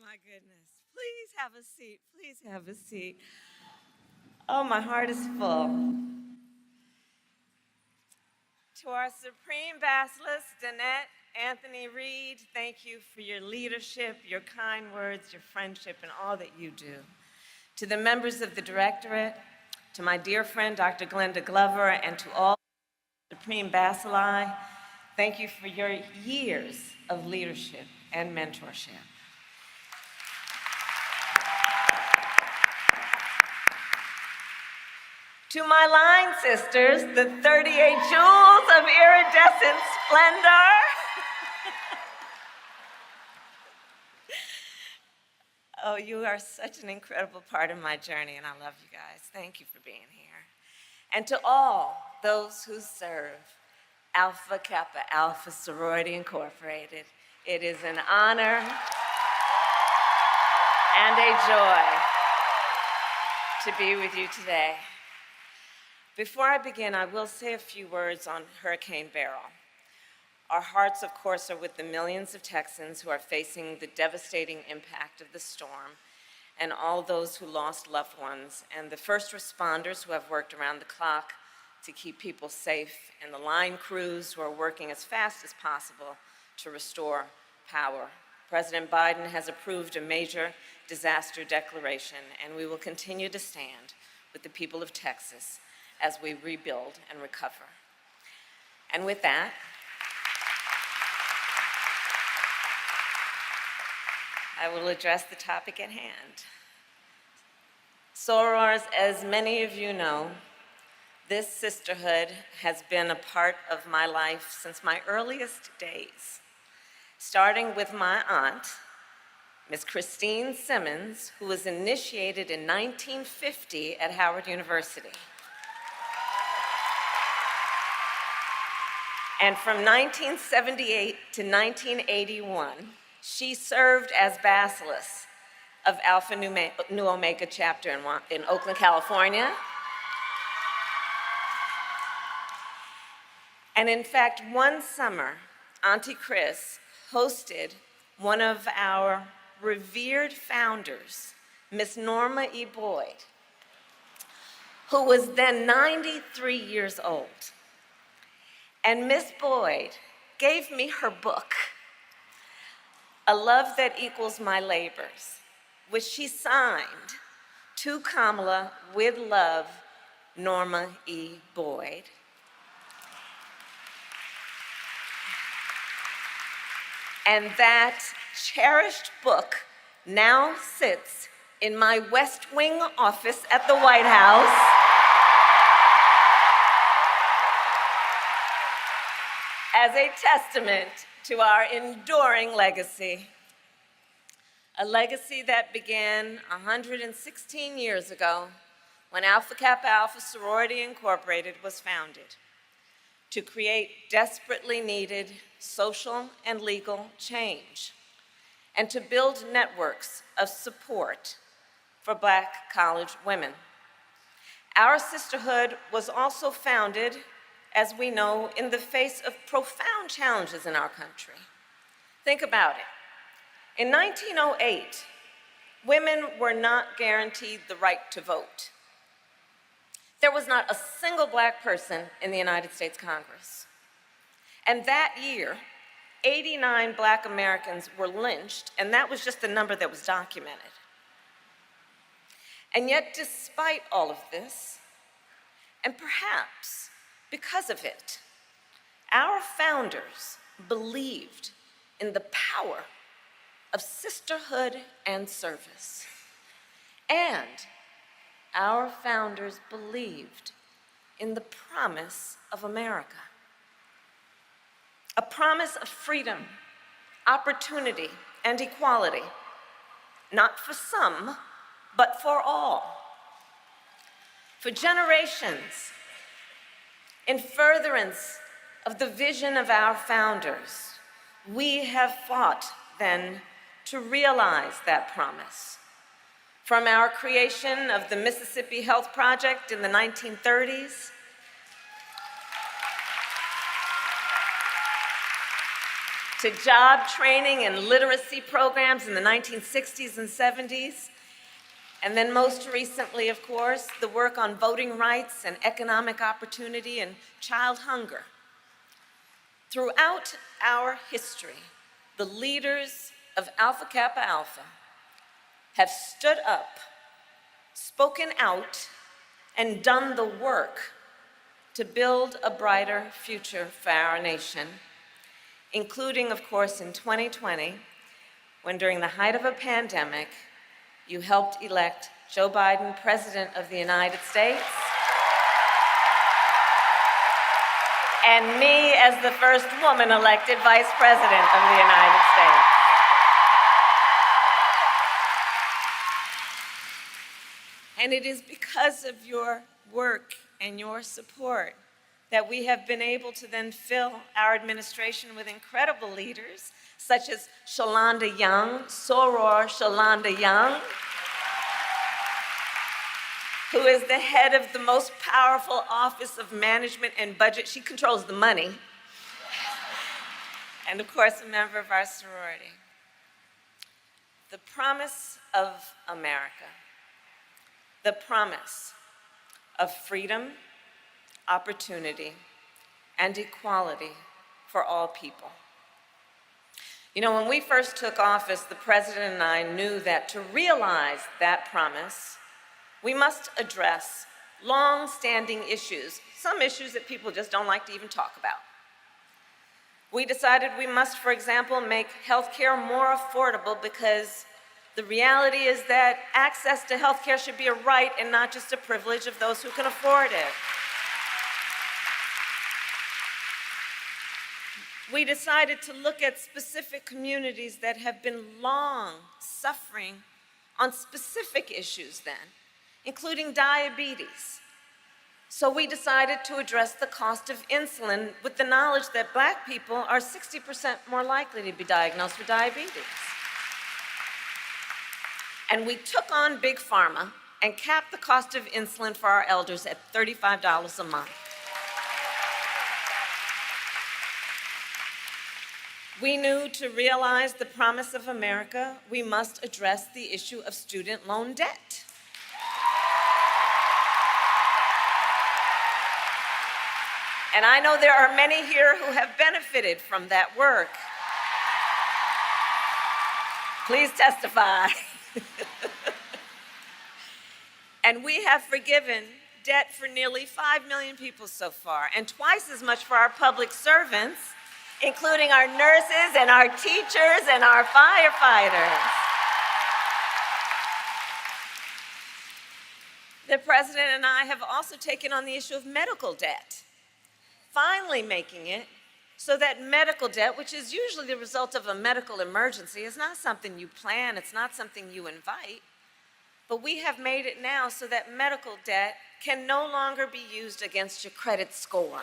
my goodness. Please have a seat. Please have a seat. Oh, my heart is full. To our Supreme Basilisk, Danette, Anthony Reed, thank you for your leadership, your kind words, your friendship, and all that you do. To the members of the Directorate, to my dear friend, Dr. Glenda Glover, and to all Supreme Bacilli, thank you for your years of leadership and mentorship. To my line sisters, the 38 jewels of iridescent splendor. Oh, you are such an incredible part of my journey, and I love you guys. Thank you for being here. And to all those who serve Alpha Kappa Alpha Sorority Incorporated, it is an honor and a joy to be with you today. Before I begin, I will say a few words on Hurricane Beryl. Our hearts, of course, are with the millions of Texans who are facing the devastating impact of the storm, and all those who lost loved ones, and the first responders who have worked around the clock to keep people safe, and the line crews who are working as fast as possible to restore power. President Biden has approved a major disaster declaration, and we will continue to stand with the people of Texas as we rebuild and recover. And with that, I will address the topic at hand. Sorors, as many of you know, this sisterhood has been a part of my life since my earliest days, starting with my aunt, Miss Christine Simmons, who was initiated in 1950 at Howard University. And from 1978 to 1981, she served as Basilisk of Alpha Nu Omega chapter in Oakland, California. And in fact, one summer, Auntie Chris hosted one of our revered founders, Miss Norma E. Boyd, who was then 93 years old. And Miss Boyd gave me her book, A Love That Equals My Labors, which she signed to Kamala with love, Norma E. Boyd. And that cherished book now sits in my West Wing office at the White House as a testament to our enduring legacy. A legacy that began 116 years ago when Alpha Kappa Alpha Sorority Incorporated was founded to create desperately needed social and legal change and to build networks of support for Black college women. Our sisterhood was also founded, as we know, in the face of profound challenges in our country. Think about it. In 1908, women were not guaranteed the right to vote. There was not a single Black person in the United States Congress. And that year, 89 Black Americans were lynched, and that was just the number that was documented. And yet, despite all of this, and perhaps because of it, our founders believed in the power of sisterhood and service. And our founders believed in the promise of America. A promise of freedom, opportunity, and equality, not for some, but for all. For generations, in furtherance of the vision of our founders, we have fought then to realize that promise. From our creation of the Mississippi Health Project in the 1930s, to job training and literacy programs in the 1960s and 70s, and then most recently, of course, the work on voting rights and economic opportunity and child hunger. Throughout our history, the leaders of Alpha Kappa Alpha have stood up, spoken out, and done the work to build a brighter future for our nation, including, of course, in 2020, when during the height of a pandemic, you helped elect Joe Biden, President of the United States, and me as the first woman elected Vice President of the United States. And it is because of your work and your support that we have been able to then fill our administration with incredible leaders, such as Shalonda Young, Soror Shalonda Young, who is the head of the most powerful Office of Management and Budget. She controls the money. And of course, a member of our sorority. The promise of America, the promise of freedom, opportunity, and equality for all people. You know, when we first took office, the president and I knew that to realize that promise, we must address long-standing issues, some issues that people just don't like to even talk about. We decided we must, for example, make healthcare more affordable, because the reality is that access to healthcare should be a right and not just a privilege of those who can afford it. We decided to look at specific communities that have been long suffering on specific issues then, including diabetes. So we decided to address the cost of insulin with the knowledge that Black people are 60% more likely to be diagnosed with diabetes. And we took on Big Pharma and capped the cost of insulin for our elders at $35 a month. We knew to realize the promise of America, we must address the issue of student loan debt. And I know there are many here who have benefited from that work. Please testify. And we have forgiven debt for nearly 5 million people so far, and twice as much for our public servants, including our nurses and our teachers and our firefighters. The president and I have also taken on the issue of medical debt, finally making it so that medical debt, which is usually the result of a medical emergency, is not something you plan, it's not something you invite, but we have made it now so that medical debt can no longer be used against your credit score.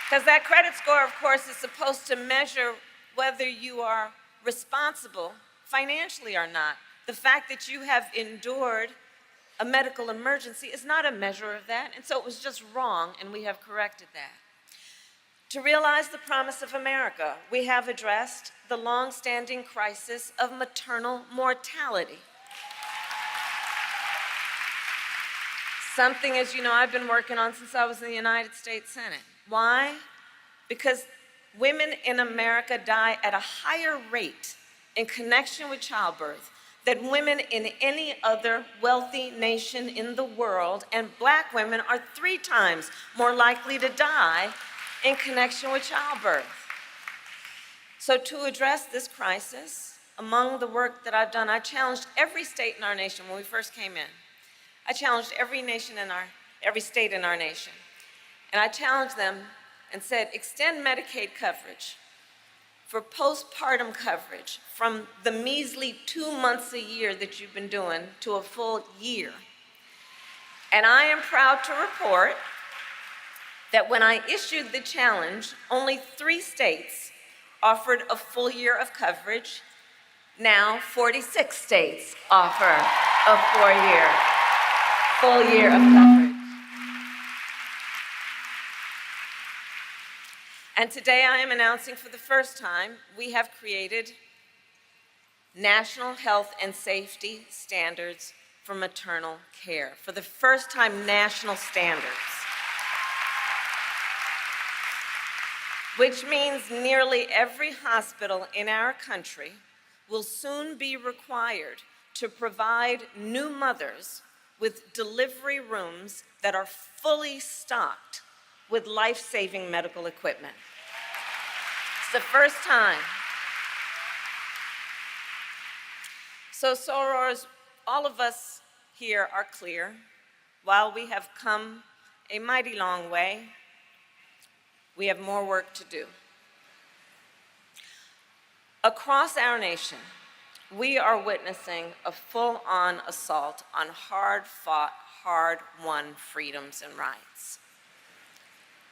Because that credit score, of course, is supposed to measure whether you are responsible financially or not. The fact that you have endured a medical emergency is not a measure of that, and so it was just wrong, and we have corrected that. To realize the promise of America, we have addressed the long-standing crisis of maternal mortality. Something, as you know, I've been working on since I was in the United States Senate. Why? Because women in America die at a higher rate in connection with childbirth than women in any other wealthy nation in the world, and Black women are 3 times more likely to die in connection with childbirth. So to address this crisis, among the work that I've done, I challenged every state in our nation when we first came in. I challenged every state in our nation. And I challenged them and said, extend Medicaid coverage for postpartum coverage from the measly 2 months a year that you've been doing to a full year. And I am proud to report that when I issued the challenge, only 3 states offered a full year of coverage. Now 46 states offer a full year of coverage. And today I am announcing for the first time, we have created national health and safety standards for maternal care. For the first time, national standards. Which means nearly every hospital in our country will soon be required to provide new mothers with delivery rooms that are fully stocked with life-saving medical equipment. It's the first time. So sorors, all of us here are clear. While we have come a mighty long way, we have more work to do. Across our nation, we are witnessing a full-on assault on hard-fought, hard-won freedoms and rights.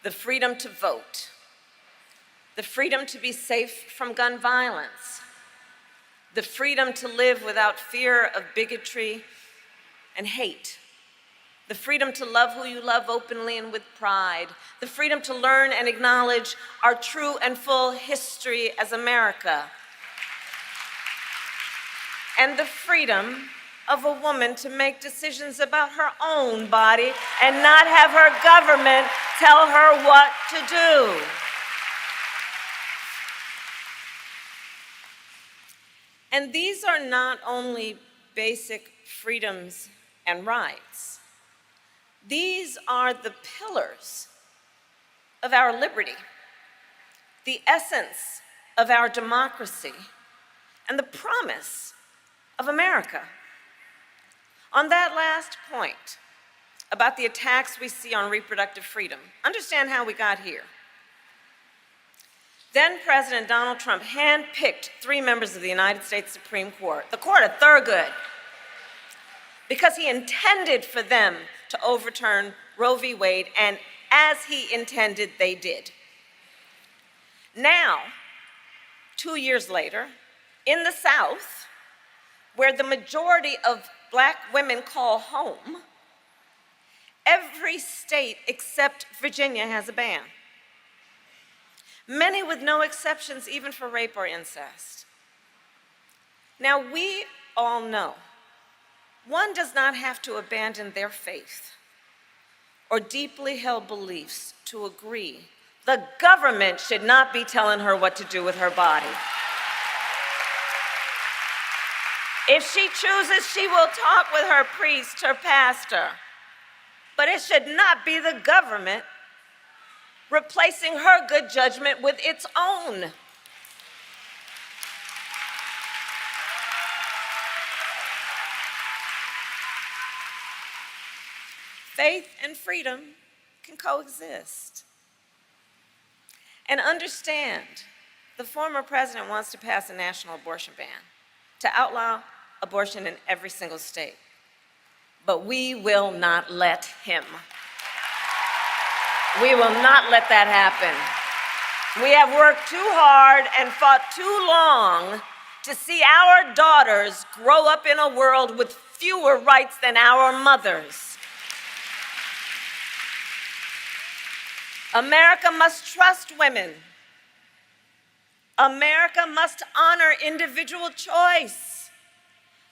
The freedom to vote, the freedom to be safe from gun violence, the freedom to live without fear of bigotry and hate, the freedom to love who you love openly and with pride, the freedom to learn and acknowledge our true and full history as America, and the freedom of a woman to make decisions about her own body and not have her government tell her what to do. And these are not only basic freedoms and rights. These are the pillars of our liberty, the essence of our democracy, and the promise of America. On that last point about the attacks we see on reproductive freedom, understand how we got here. Then President Donald Trump handpicked 3 members of the United States Supreme Court, the Court of Thurgood, because he intended for them to overturn Roe v. Wade, and as he intended, they did. Now, 2 years later, in the South, where the majority of Black women call home, every state except Virginia has a ban. Many with no exceptions, even for rape or incest. Now, we all know one does not have to abandon their faith or deeply held beliefs to agree the government should not be telling her what to do with her body. If she chooses, she will talk with her priest, her pastor, but it should not be the government replacing her good judgment with its own. Faith and freedom can coexist. And understand, the former president wants to pass a national abortion ban to outlaw abortion in every single state. But we will not let him. We will not let that happen. We have worked too hard and fought too long to see our daughters grow up in a world with fewer rights than our mothers. America must trust women. America must honor individual choice.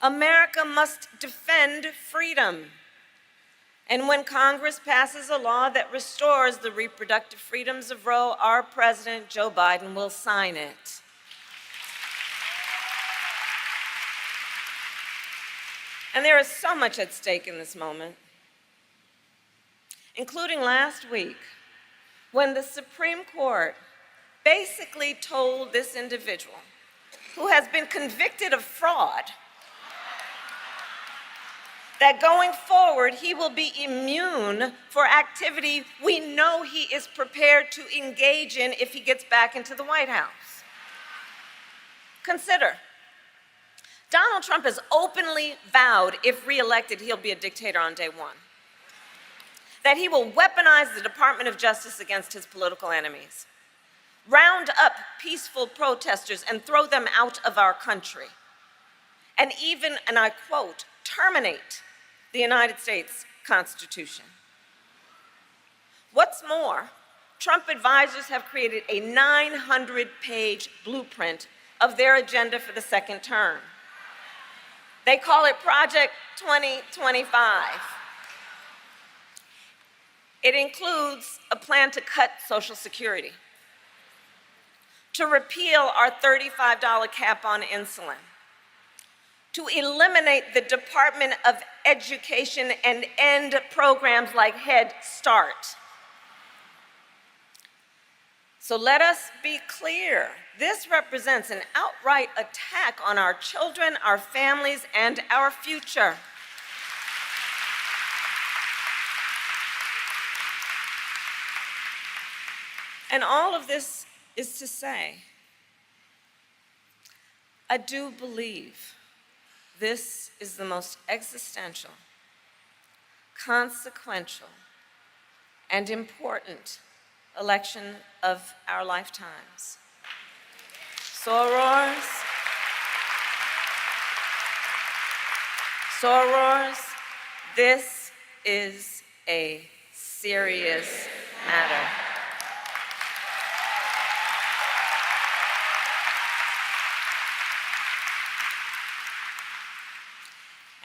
America must defend freedom. And when Congress passes a law that restores the reproductive freedoms of Roe, our President, Joe Biden, will sign it. And there is so much at stake in this moment, including last week, when the Supreme Court basically told this individual, who has been convicted of fraud, that going forward, he will be immune for activity we know he is prepared to engage in if he gets back into the White House. Consider, Donald Trump has openly vowed, if reelected, he'll be a dictator on day one. That he will weaponize the Department of Justice against his political enemies, round up peaceful protesters and throw them out of our country, and even, and I quote, terminate the United States Constitution. What's more, Trump advisors have created a 900-page blueprint of their agenda for the second term. They call it Project 2025. It includes a plan to cut Social Security, to repeal our $35 cap on insulin, to eliminate the Department of Education and end programs like Head Start. So let us be clear. This represents an outright attack on our children, our families, and our future. And all of this is to say, I do believe this is the most existential, consequential, and important election of our lifetimes. Sorors, this is a serious matter.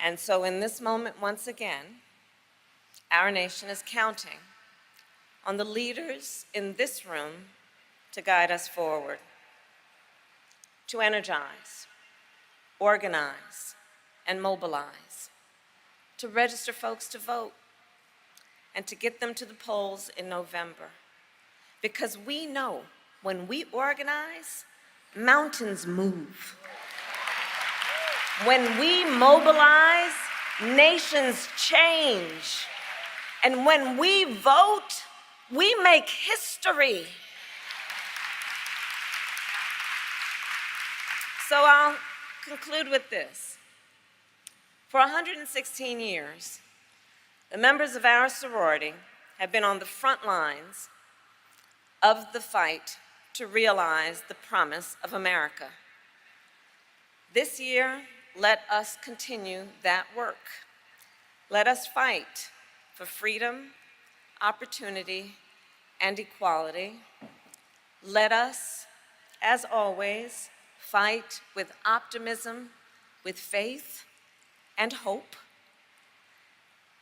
And so in this moment, once again, our nation is counting on the leaders in this room to guide us forward, to energize, organize, and mobilize, to register folks to vote, and to get them to the polls in November. Because we know when we organize, mountains move. When we mobilize, nations change. And when we vote, we make history. So I'll conclude with this. For 116 years, the members of our sorority have been on the front lines of the fight to realize the promise of America. This year, let us continue that work. Let us fight for freedom, opportunity, and equality. Let us, as always, fight with optimism, with faith, and hope.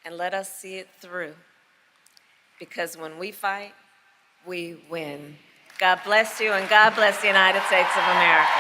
And let us see it through. Because when we fight, we win. God bless you, and God bless the United States of America.